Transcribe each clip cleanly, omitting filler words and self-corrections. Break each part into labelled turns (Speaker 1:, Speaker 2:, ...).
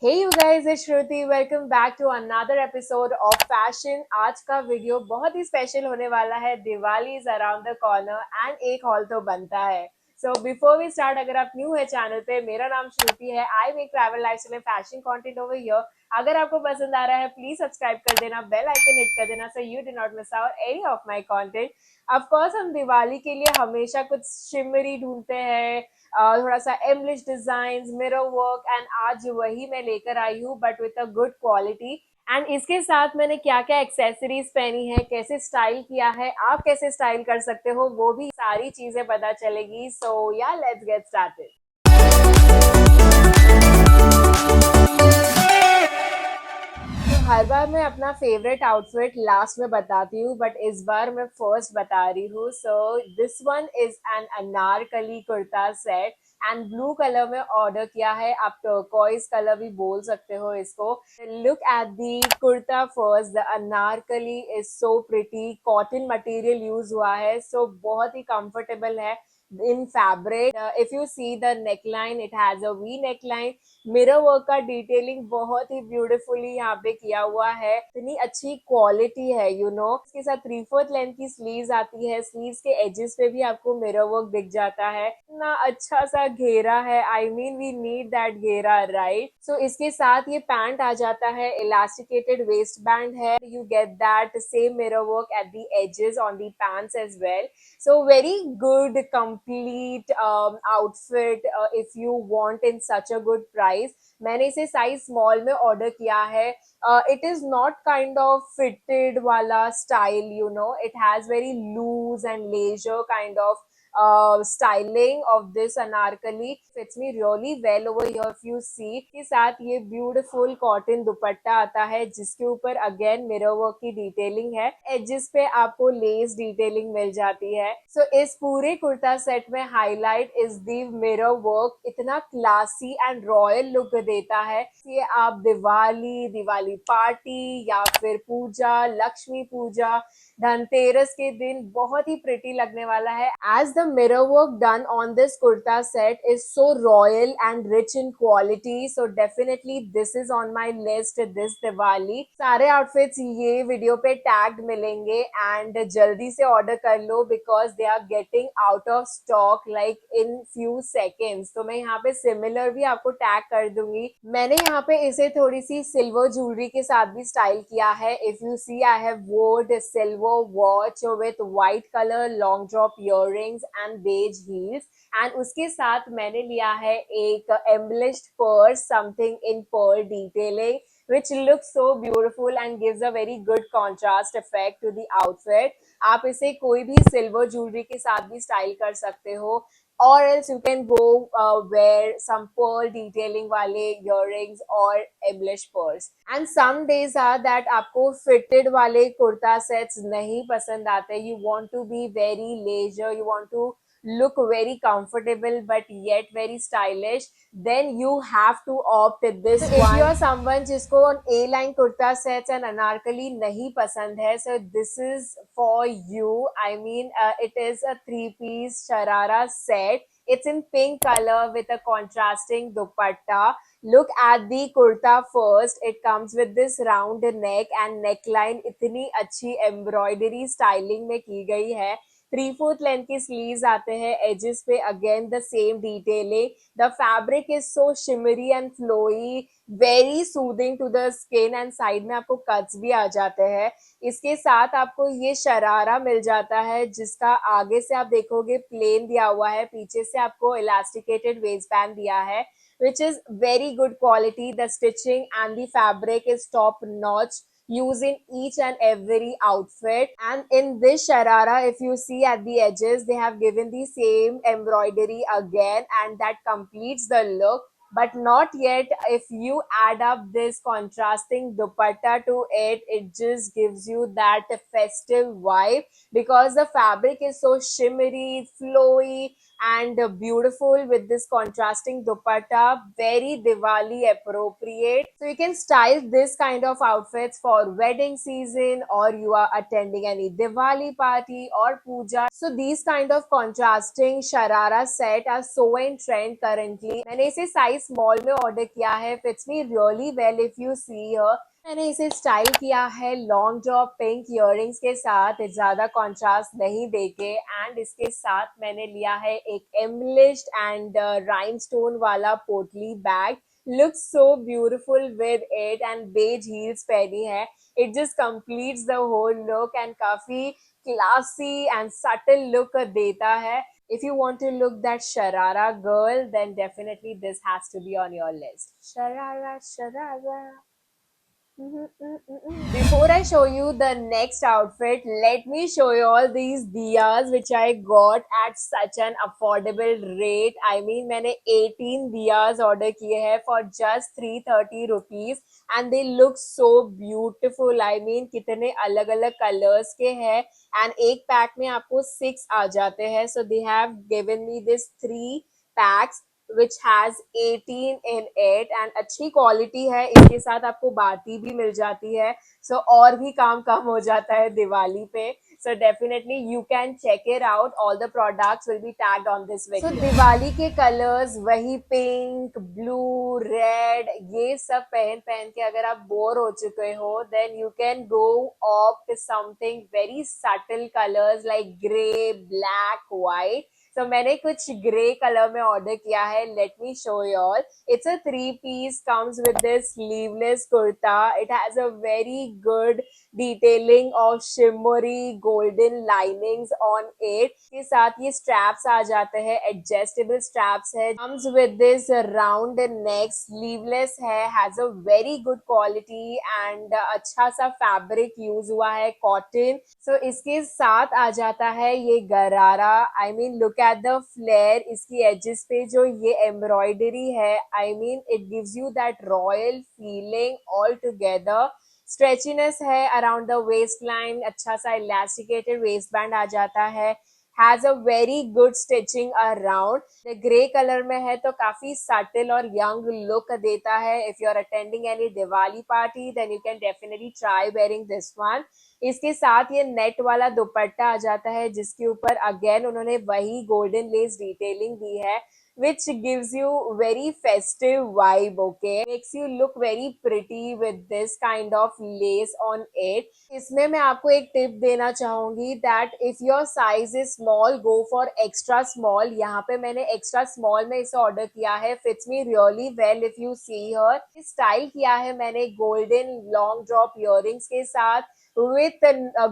Speaker 1: Hey you guys, it's Shruti. Welcome back to another episode of Fashion. आज का video बहुत ही special होने वाला है. Diwali is around the corner and एक हॉल तो बनता है. सो बिफोर वी स्टार्ट, अगर आप न्यू है चैनल पे, मेरा नाम श्रुति है. I make travel lifestyle and fashion content over here. अगर आपको पसंद आ रहा है प्लीज सब्सक्राइब कर देना, बेल आइकन हिट कर देना, so you do not miss out any of my content. Of course हम दिवाली के लिए हमेशा कुछ शिमरी ढूंढते हैं, थोड़ा सा एम्बलिश डिजाइन, मिरर वर्क, एंड आज वही मैं लेकर आई हूँ but with a good quality. And इसके साथ मैंने क्या क्या एक्सेसरीज पहनी है, कैसे स्टाइल किया है, आप कैसे स्टाइल कर सकते हो, वो भी सारी चीजें पता चलेगी. सो या लेट्स गेट स्टार्टेड. हर बार मैं अपना फेवरेट आउटफिट लास्ट में बताती हूँ बट इस बार मैं फर्स्ट बता रही हूँ. So this one is an Anarkali kurta set and blue colour में ऑर्डर किया है. आप टर्कोइज कलर भी बोल सकते हो इसको. Look at the kurta first. The Anarkali is so pretty. Cotton material use हुआ है, सो बहुत ही कंफर्टेबल है in fabric. If you see the neckline, it has a V neckline. Mirror work का डिटेलिंग बहुत ही ब्यूटीफुली यहाँ पे किया हुआ है. इतनी अच्छी क्वालिटी है इसके साथ 3/4 लेंथ की स्लीव्स आती है. स्लीव्स के एजेस पे भी आपको मिरर वर्क दिख जाता है. इतना अच्छा सा घेरा है. I mean we need that घेरा, राइट? सो इसके साथ ये पैंट आ जाता है. इलास्टिकेटेड वेस्ट बैंड है. You get that same mirror work at the edges on the pants as well. So very good complete outfit if you want in such a good price. मैंने इसे size small में order किया है. It is not kind of fitted वाला style, it has very loose and leisure kind of styling of this anarkali. Fits me really well over here if you see. के साथ ये beautiful cotton दुपट्टा आता है जिसके ऊपर अगेन मिरर वर्क की detailing है. एजेस पे आपको लेस डिटेलिंग मिल जाती है. सो इस पूरे कुर्ता सेट में highlight is the mirror work. इतना क्लासी एंड रॉयल लुक देता है. ये आप दिवाली पार्टी या फिर पूजा, लक्ष्मी पूजा, धनतेरस के दिन बहुत ही प्रिटी लगने वाला है. As the mirror work done on this kurta set is so royal and rich in quality. So definitely this is on my list this Diwali. सारे आउटफिट्स ये वीडियो पे टैग मिलेंगे एंड जल्दी से ऑर्डर कर लो because they are getting out of stock like in few seconds. तो मैं यहाँ पे सिमिलर भी आपको टैग कर दूंगी. मैंने यहाँ पे इसे थोड़ी सी सिल्वर ज्वेलरी के साथ भी स्टाइल किया है. If you see I have worn silver watch with white colour long drop earrings and beige heels. And उसके साथ मैंने लिया है एक embellished purse, something in pearl detailing which looks so beautiful and gives a very good contrast effect to the outfit. आप इसे कोई भी सिल्वर ज्वेलरी के साथ भी स्टाइल कर सकते हो. Or else you can go wear some pearl detailing वाले earrings or embellished pearls. And some days are that आपको fitted वाले कुर्ता sets नहीं पसंद आते. You want to be very leisure, you want to look very comfortable but yet very stylish, then you have to opt this one. If you are someone जिसको A line kurta sets and Anarkali नहीं पसंद है, so this is for you. I mean it is a 3-piece sharara set. It's in pink color with a contrasting dupatta. Look at the kurta first. It comes with this round neck and neckline. इतनी अच्छी embroidery styling में की गई है. 3/4 length की sleeves आते हैं. Edges पे again the same detailing. The fabric is so shimmery and flowy, very soothing to the skin and side में आपको कट्स भी आ जाते हैं. इसके साथ आपको ये शरारा मिल जाता है जिसका आगे से आप देखोगे प्लेन दिया हुआ है, पीछे से आपको इलास्टिकेटेड वेस्ट बैंड दिया है which is very good quality. The stitching and the fabric is top notch, used in each and every outfit. And in this sharara, if you see at the edges, they have given the same embroidery again and that completes the look. But not yet. If you add up this contrasting dupatta to it, it just gives you that festive vibe because the fabric is so shimmery, flowy, and beautiful with this contrasting dupatta, very Diwali appropriate. So you can style this kind of outfits for wedding season, or you are attending any Diwali party or puja. So these kind of contrasting sharara set are so in trend currently. मैंने इसे size small में order किया है, fits me really well if you see here. मैंने इसे style किया है long job pink earrings के साथ, ज्यादा कॉन्ट्रास्ट नहीं देके, एंड इसके साथ मैंने लिया है एक एम्बलिश्ड एंड राइनस्टोन वाला पोटली bag. looks so beautiful with it, and beige heels पहनी है। it just completes the whole look and काफी classy and subtle look देता है। if you want to look that sharara girl, then definitely this has to be on your list. Sharara, sharara. Before I show you the next outfit, let me show you all these diyas which I got at such an affordable rate. I mean, मैंने 18 diyas order किए हैं for just 330 rupees, and they look so beautiful. I mean, कितने अलग अलग colors के हैं, and एक pack में आपको 6 आ जाते हैं. So they have given me this 3 packs which has 18 in it, and अच्छी क्वालिटी है। इसके साथ आपको बाती भी मिल जाती है, so और भी काम कम हो जाता है दिवाली पे। So definitely you can check it out. All the products will be tagged on this video. So Diwali के कलर्स वही पिंक, ब्लू, रेड, ये सब पहन पहन के अगर आप बोर हो चुके हो, then you can go opt something very subtle colors like grey, black, white. So मैंने कुछ ग्रे कलर में ऑर्डर किया है. Let me show you all. It's a 3 piece, comes with this sleeveless kurta. It has a very good detailing of shimmery golden linings on it. के साथ ये straps आ जाते हैं, adjustable straps है. Comes with this round neck, sleeveless है, has a very good quality and अच्छा सा fabric use हुआ है, cotton. So इसके साथ आ जाता है ये गरारा. I mean, look at the flare. इसकी edges पे जो ये embroidery है, I mean, it gives you that royal feeling all together. स्ट्रेचीनेस है अराउंड द वेस्ट लाइन, अच्छा सा इलास्टिकेटेड वेस्ट बैंड आ जाता है, has a very good stitching around. Grey colour में है तो काफी सटल और यंग लुक देता है. If you are attending any Diwali party, then you can definitely try wearing this one. इसके साथ ये नेट वाला दुपट्टा आ जाता है, जिसके ऊपर अगेन उन्होंने वही गोल्डन लेस डिटेलिंग दी है, which gives you very festive vibe. Okay, makes you look very pretty with this kind of lace on it. इसमें मैं आपको एक टिप देना चाहूंगी that if your size is small, go for extra small. यहाँ पे मैंने extra small में इसे ऑर्डर किया है. fits me really well if you see her. Style किया है मैंने golden long drop earrings के साथ with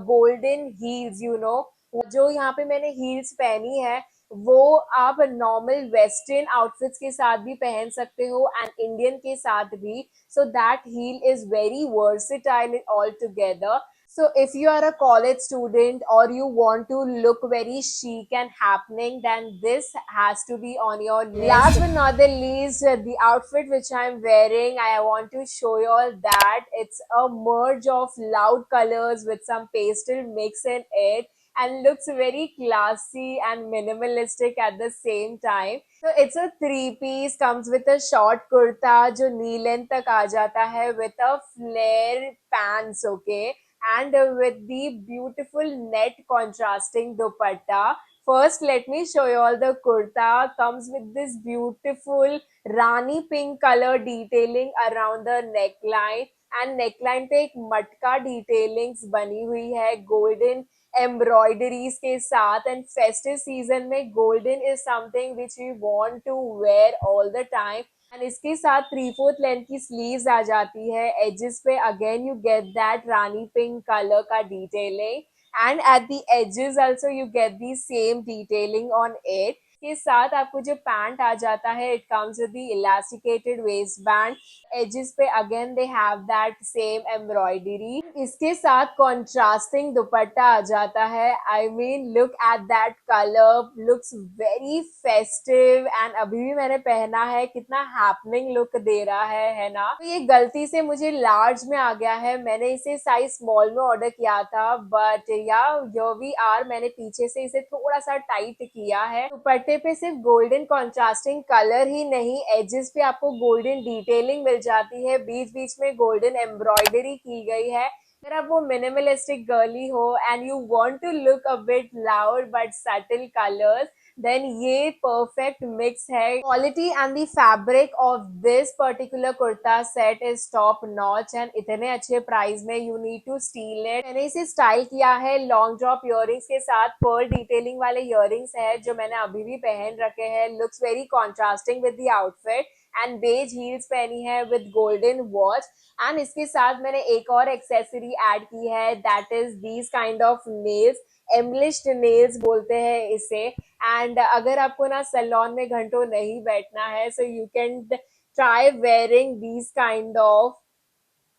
Speaker 1: golden heels, you know. जो यहाँ पे मैंने heels पहनी है वो आप नॉर्मल वेस्टर्न आउटफिट्स के साथ भी पहन सकते हो, एंड इंडियन के साथ भी. So that heel is very versatile all together. So if you are a college student or you want to look very chic and happening, then this has to be on your list. Last but not the least, the outfit which I'm wearing, I want to show you all that it's a merge of loud colors with some pastel mix in it, and looks very classy and minimalistic at the same time. So it's a 3 piece, comes with a short kurta जो knee length तक आ जाता है, with a flare pants, okay, and with the beautiful net contrasting dupatta. First, let me show you all the kurta. Comes with this beautiful rani pink color detailing around the neckline, and neckline पे एक मटका detailings बनी हुई है golden embroideries के साथ. And festive season में golden is something which we want to wear all the time. And इसके साथ 3/4 लेंथ की स्लीव्स आ जाती है. एजेस पे again you get that Rani pink colour का detailing, and at the edges also you get the same detailing on it. के साथ आपको जो पैंट आ जाता है, it comes with the elasticated waste band. Edges पे again they have that same embroidery. इसके साथ कॉन्ट्रास्टिंग दुपट्टा आ जाता है. I mean, look at that colour, looks very festive, and अभी भी मैंने पहना है, कितना हैपनिंग लुक दे रहा है ना. तो ये गलती से मुझे लार्ज में आ गया है, मैंने इसे साइज स्मॉल में ऑर्डर किया था, बट या वी आर, मैंने पीछे से इसे थोड़ा सा टाइट किया है. दुपट्टे दुपट्टे पे सिर्फ गोल्डन कॉन्ट्रास्टिंग कलर ही नहीं, एजेस पे आपको गोल्डन डिटेलिंग मिल जाती है, बीच बीच में गोल्डन एम्ब्रॉयडरी की गई है। अगर आप वो मिनिमलिस्टिक गर्ली हो and you want to look a bit loud but subtle colours, then ये परफेक्ट मिक्स है। Quality and the fabric of this particular kurta set is top notch and इतने अच्छे प्राइस में you need to steal it. मैंने इसे style किया है long drop earrings के साथ, पर्ल डिटेलिंग वाले इयररिंग्स है जो मैंने अभी भी पहन रखे हैं। Looks very contrasting with the outfit and beige heels पहनी है विद गोल्डन वॉच। एंड इसके साथ मैंने एक और एक्सेसरी ऐड की है, that is these kind of nails, embellished nails बोलते हैं इसे। एंड अगर आपको ना सैलून में घंटों नहीं बैठना है, so you can try wearing these kind of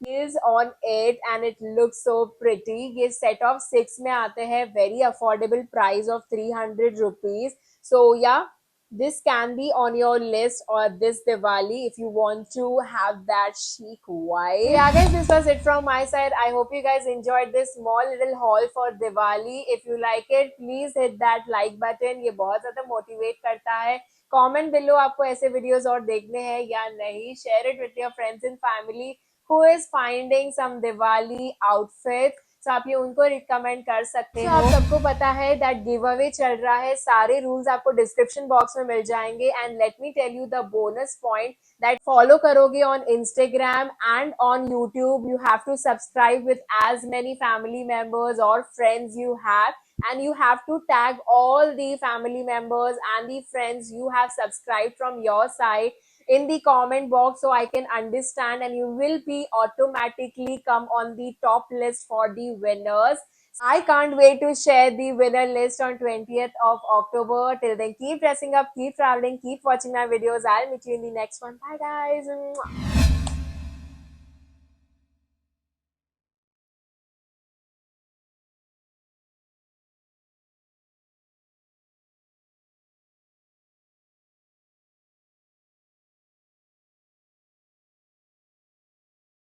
Speaker 1: is on it and it looks so pretty. ये set of 6 में आते हैं, very affordable price of 300 rupees. So yeah, this can be on your list or this Diwali if you want to have that chic vibe. So yeah guys, this was it from my side. I hope you guys enjoyed this small little haul for Diwali. If you like it, please hit that like button. ये बहुत ज़्यादा motivate करता है. Comment below आपको ऐसे videos और देखने हैं या नहीं. Share it with your friends and family who is finding some Diwali outfit. So आप ये उनको रिकमेंड कर सकते हो। आप सबको पता है दैट गिव अवे चल रहा है, सारे रूल्स आपको डिस्क्रिप्शन बॉक्स में मिल जाएंगे। And let me tell you the bonus point that follow करोगे on Instagram and on YouTube, you have to subscribe with as many family members और friends you have, and you have to tag all the family members and the friends you have subscribed from your side in the comment box so I can understand, and you will be automatically come on the top list for the winners. I can't wait to share the winner list on 20th of October. Till then, keep dressing up, keep traveling, keep watching my videos. I'll meet you in the next one. Bye guys.